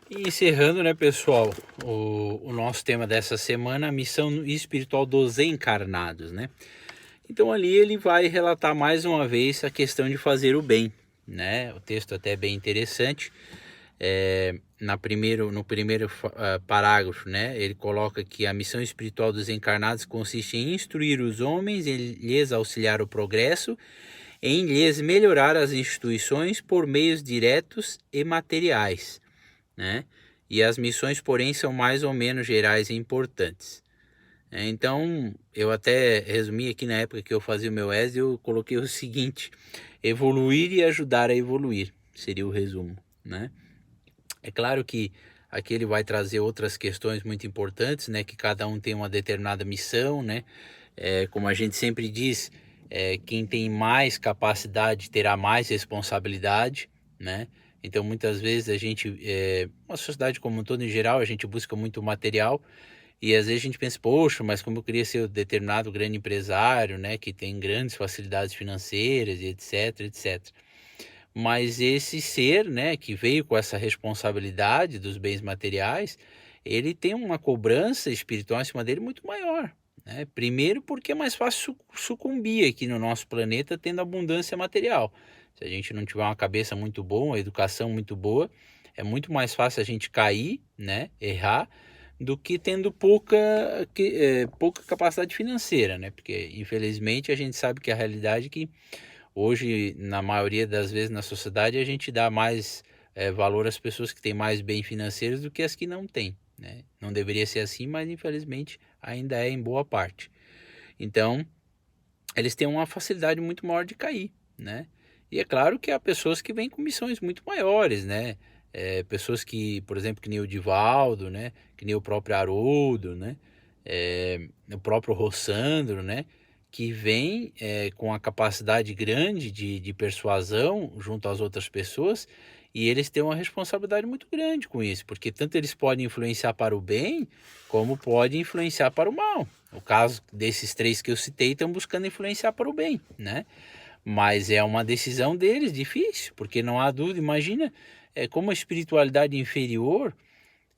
E encerrando, né, pessoal, o nosso tema dessa semana, a missão espiritual dos encarnados, né? Então ali ele vai relatar mais uma vez a questão de fazer o bem, né? O texto até é bem interessante. No primeiro parágrafo, né, ele coloca que a missão espiritual dos encarnados consiste em instruir os homens, em lhes auxiliar o progresso, em lhes melhorar as instituições por meios diretos e materiais, né? E as missões, porém, são mais ou menos gerais e importantes. Então, eu até resumi aqui na época que eu fazia o meu ESD, eu coloquei o seguinte: evoluir e ajudar a evoluir, seria o resumo, né? É claro que aqui ele vai trazer outras questões muito importantes, né? Que cada um tem uma determinada missão, né? Como a gente sempre diz, quem tem mais capacidade terá mais responsabilidade, né? Então, muitas vezes a gente, uma sociedade como um todo em geral, a gente busca muito material e às vezes a gente pensa, poxa, mas como eu queria ser um determinado grande empresário, né? Que tem grandes facilidades financeiras e etc, etc. Mas esse ser, né, que veio com essa responsabilidade dos bens materiais, ele tem uma cobrança espiritual em cima dele muito maior, né? Primeiro porque é mais fácil sucumbir aqui no nosso planeta tendo abundância material. Se a gente não tiver uma cabeça muito boa, uma educação muito boa, é muito mais fácil a gente cair, né, errar, do que tendo pouca capacidade financeira, né? Porque infelizmente a gente sabe que a realidade é que hoje, na maioria das vezes na sociedade, a gente dá mais valor às pessoas que têm mais bens financeiros do que as que não têm, né? Não deveria ser assim, mas infelizmente ainda é em boa parte. Então, eles têm uma facilidade muito maior de cair, né? E é claro que há pessoas que vêm com missões muito maiores, né? Pessoas que, por exemplo, que nem o Divaldo, né? Que nem o próprio Haroldo, né? O próprio Rossandro, né? Que vem com a capacidade grande de persuasão junto às outras pessoas e eles têm uma responsabilidade muito grande com isso, porque tanto eles podem influenciar para o bem, como podem influenciar para o mal. O caso desses três que eu citei estão buscando influenciar para o bem, né? Mas é uma decisão deles, difícil, porque não há dúvida. Imagina como a espiritualidade inferior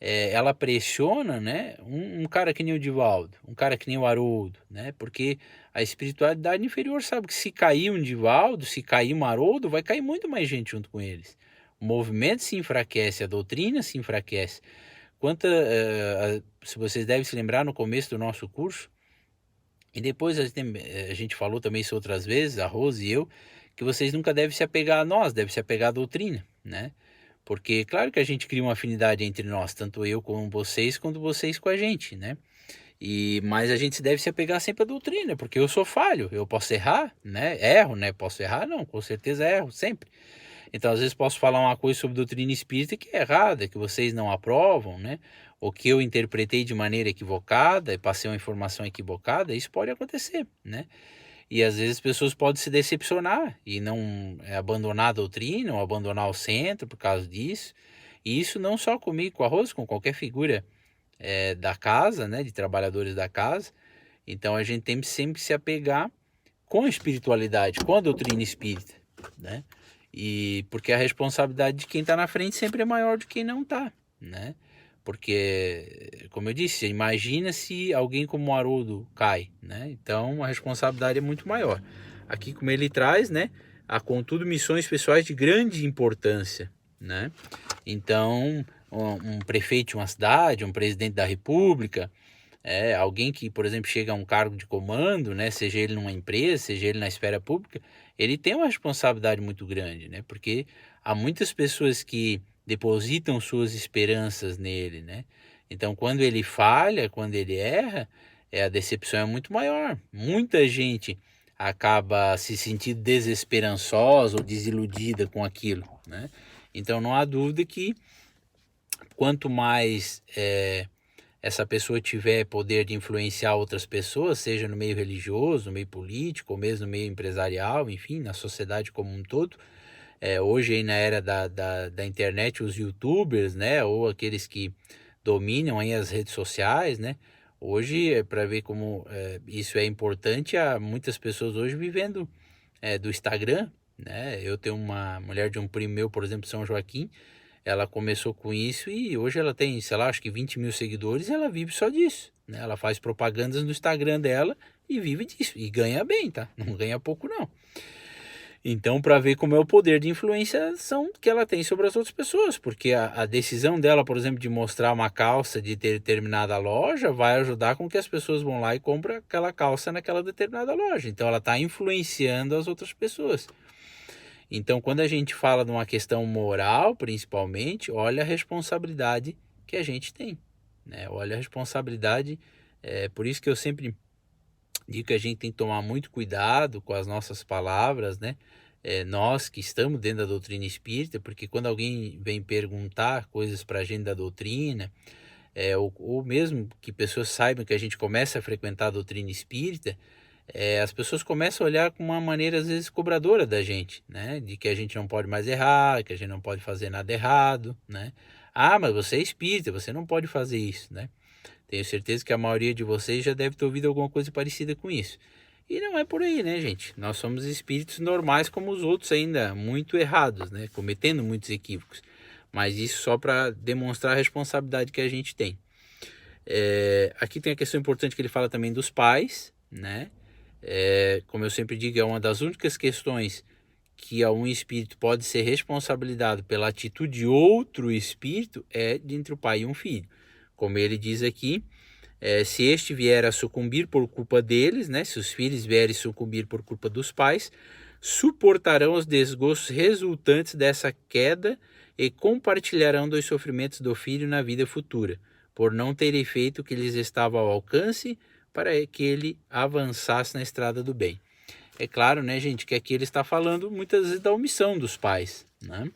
ela pressiona, né? Um cara que nem o Divaldo, um cara que nem o Haroldo, né? Porque a espiritualidade inferior sabe que se cair um Divaldo, se cair um Haroldo, vai cair muito mais gente junto com eles. O movimento se enfraquece, a doutrina se enfraquece. Se vocês devem se lembrar no começo do nosso curso, e depois a gente falou também isso outras vezes, a Rose e eu, que vocês nunca devem se apegar a nós, devem se apegar à doutrina, né? Porque claro que a gente cria uma afinidade entre nós, tanto eu com vocês, quanto vocês com a gente, né? Mas a gente deve se apegar sempre à doutrina, porque eu sou falho, eu posso errar, né? Erro, né? Posso errar? Não, com certeza erro, sempre. Então, às vezes posso falar uma coisa sobre doutrina espírita que é errada, que vocês não aprovam, né? Ou que eu interpretei de maneira equivocada e passei uma informação equivocada, isso pode acontecer, né? E às vezes as pessoas podem se decepcionar e não abandonar a doutrina ou abandonar o centro por causa disso. E isso não só comigo, com a Rose, com qualquer figura da casa, né? De trabalhadores da casa. Então a gente tem que sempre se apegar com a espiritualidade, com a doutrina espírita, né? E porque a responsabilidade de quem está na frente sempre é maior do que quem não está, né? Porque, como eu disse, imagina se alguém como o Haroldo cai, né? Então a responsabilidade é muito maior. Aqui, como ele traz, né? Há, contudo, missões pessoais de grande importância, né? Então, um prefeito de uma cidade, um presidente da república, alguém que, por exemplo, chega a um cargo de comando, né, seja ele numa empresa, seja ele na esfera pública, ele tem uma responsabilidade muito grande, né, porque há muitas pessoas que depositam suas esperanças nele, né, então quando ele falha, quando ele erra, a decepção é muito maior. Muita gente acaba se sentindo desesperançosa ou desiludida com aquilo, né, então não há dúvida que quanto mais essa pessoa tiver poder de influenciar outras pessoas, seja no meio religioso, no meio político, ou mesmo no meio empresarial, enfim, na sociedade como um todo. Hoje aí na era da internet, os youtubers, né, ou aqueles que dominam aí as redes sociais, né, hoje, para ver como isso é importante, há muitas pessoas hoje vivendo do Instagram, né, eu tenho uma mulher de um primo meu, por exemplo, São Joaquim, ela começou com isso e hoje ela tem, sei lá, acho que 20 mil seguidores e ela vive só disso, né? Ela faz propagandas no Instagram dela e vive disso. E ganha bem, tá? Não ganha pouco, não. Então, para ver como é o poder de influência que ela tem sobre as outras pessoas, porque a decisão dela, por exemplo, de mostrar uma calça de determinada loja, vai ajudar com que as pessoas vão lá e compram aquela calça naquela determinada loja. Então, ela está influenciando as outras pessoas. Então, quando a gente fala de uma questão moral, principalmente, olha a responsabilidade que a gente tem, né? Olha a responsabilidade, por isso que eu sempre digo que a gente tem que tomar muito cuidado com as nossas palavras, né? Nós que estamos dentro da doutrina espírita, porque quando alguém vem perguntar coisas para a gente da doutrina, ou mesmo que pessoas saibam que a gente começa a frequentar a doutrina espírita, as pessoas começam a olhar com uma maneira às vezes cobradora da gente, né? De que a gente não pode mais errar, que a gente não pode fazer nada errado, né? Ah, mas você é espírita, você não pode fazer isso, né? Tenho certeza que a maioria de vocês já deve ter ouvido alguma coisa parecida com isso. E não é por aí, né, gente? Nós somos espíritos normais como os outros ainda, muito errados, né? Cometendo muitos equívocos. Mas isso só para demonstrar a responsabilidade que a gente tem. Aqui tem a questão importante que ele fala também dos pais, né? Como eu sempre digo, é uma das únicas questões que um espírito pode ser responsabilizado pela atitude de outro espírito de entre o pai e um filho. Como ele diz aqui, se este vier a sucumbir por culpa deles, né, se os filhos vierem sucumbir por culpa dos pais, suportarão os desgostos resultantes dessa queda e compartilharão dos sofrimentos do filho na vida futura, por não terem feito o que lhes estava ao alcance para que ele avançasse na estrada do bem. É claro, né, gente, que aqui ele está falando muitas vezes da omissão dos pais, né?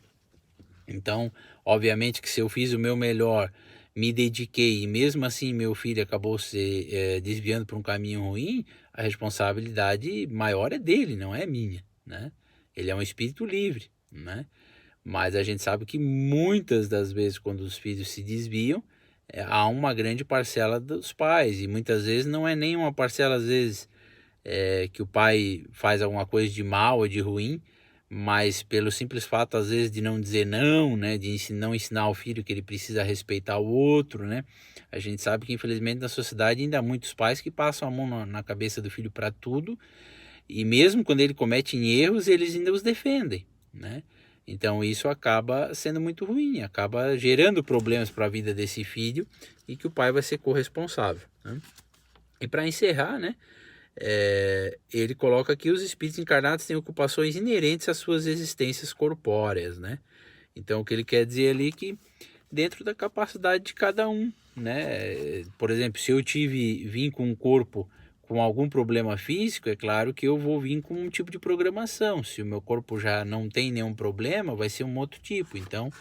Então, obviamente que se eu fiz o meu melhor, me dediquei e mesmo assim meu filho acabou se desviando para um caminho ruim, a responsabilidade maior é dele, não é minha, né? Ele é um espírito livre, né? Mas a gente sabe que muitas das vezes quando os filhos se desviam, há uma grande parcela dos pais e muitas vezes não é nem uma parcela, às vezes, que o pai faz alguma coisa de mal ou de ruim, mas pelo simples fato, às vezes, de não dizer não, né, de não ensinar ao filho que ele precisa respeitar o outro, né, a gente sabe que, infelizmente, na sociedade ainda há muitos pais que passam a mão na cabeça do filho para tudo, e mesmo quando ele comete erros, eles ainda os defendem, né, então isso acaba sendo muito ruim, acaba gerando problemas para a vida desse filho e que o pai vai ser corresponsável, né? E para encerrar, né, ele coloca que os espíritos encarnados têm ocupações inerentes às suas existências corpóreas, né? Então, o que ele quer dizer ali é que dentro da capacidade de cada um, né? Por exemplo, se eu vim com um corpo com algum problema físico, é claro que eu vou vir com um tipo de programação. Se o meu corpo já não tem nenhum problema, vai ser um outro tipo. Então,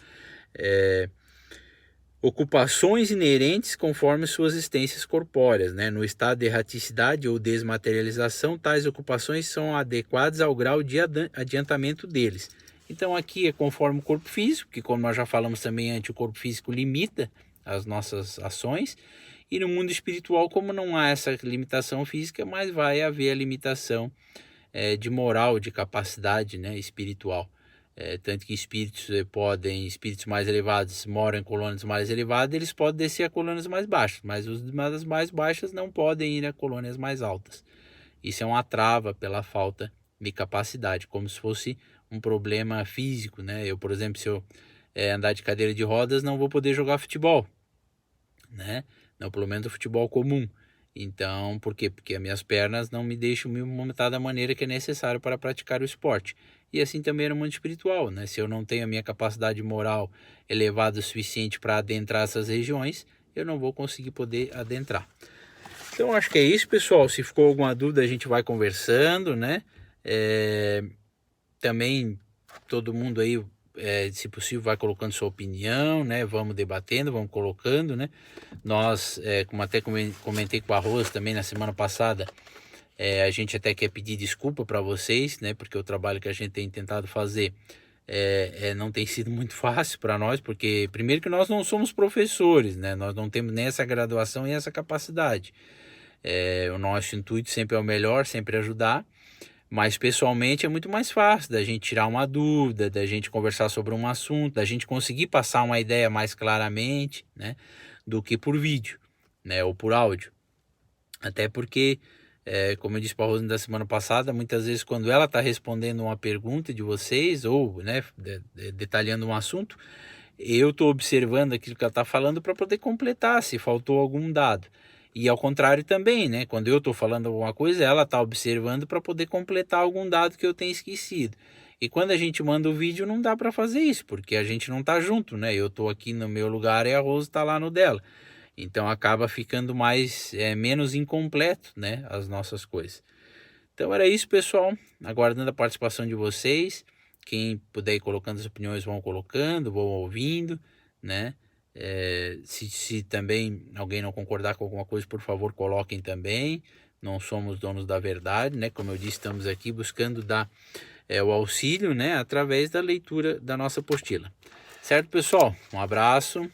ocupações inerentes conforme suas existências corpóreas, né? No estado de erraticidade ou desmaterialização, tais ocupações são adequadas ao grau de adiantamento deles. Então aqui é conforme o corpo físico, que como nós já falamos também antes, o corpo físico limita as nossas ações, e no mundo espiritual, como não há essa limitação física, mas vai haver a limitação de moral, de capacidade, né, espiritual. Tanto que espíritos mais elevados moram em colônias mais elevadas, eles podem descer a colônias mais baixas, mas os mais baixas não podem ir a colônias mais altas. Isso é uma trava pela falta de capacidade, como se fosse um problema físico, né? Eu, por exemplo, se eu andar de cadeira de rodas, não vou poder jogar futebol, né? Não, pelo menos o futebol comum. Então, por quê? Porque as minhas pernas não me deixam me movimentar da maneira que é necessário para praticar o esporte. E assim também no mundo espiritual, né? Se eu não tenho a minha capacidade moral elevada o suficiente para adentrar essas regiões, eu não vou conseguir poder adentrar. Então, acho que é isso, pessoal. Se ficou alguma dúvida, a gente vai conversando, né? Também todo mundo aí, se possível, vai colocando sua opinião, né? Vamos debatendo, vamos colocando, né? Nós, como até comentei com a Rosa também na semana passada, a gente até quer pedir desculpa para vocês, né? Porque o trabalho que a gente tem tentado fazer não tem sido muito fácil para nós, porque primeiro que nós não somos professores, né? Nós não temos nem essa graduação e essa capacidade. O nosso intuito sempre é o melhor, sempre ajudar, Mas pessoalmente é muito mais fácil da gente tirar uma dúvida, da gente conversar sobre um assunto, da gente conseguir passar uma ideia mais claramente, né, do que por vídeo, né, ou por áudio. Até porque, como eu disse para a Rosane da semana passada, muitas vezes quando ela está respondendo uma pergunta de vocês ou, né, detalhando um assunto, eu estou observando aquilo que ela está falando para poder completar se faltou algum dado. E ao contrário também, né? Quando eu estou falando alguma coisa, ela está observando para poder completar algum dado que eu tenha esquecido. E quando a gente manda o vídeo, não dá para fazer isso, porque a gente não está junto, né? Eu estou aqui no meu lugar e a Rose está lá no dela. Então acaba ficando menos incompleto, né? As nossas coisas. Então era isso, pessoal. Aguardando a participação de vocês. Quem puder ir colocando as opiniões, vão colocando, vão ouvindo, né? Se também alguém não concordar com alguma coisa, por favor, coloquem também. Não somos donos da verdade, né? Como eu disse, estamos aqui buscando dar o auxílio, né? Através da leitura da nossa apostila. Certo, pessoal? Um abraço.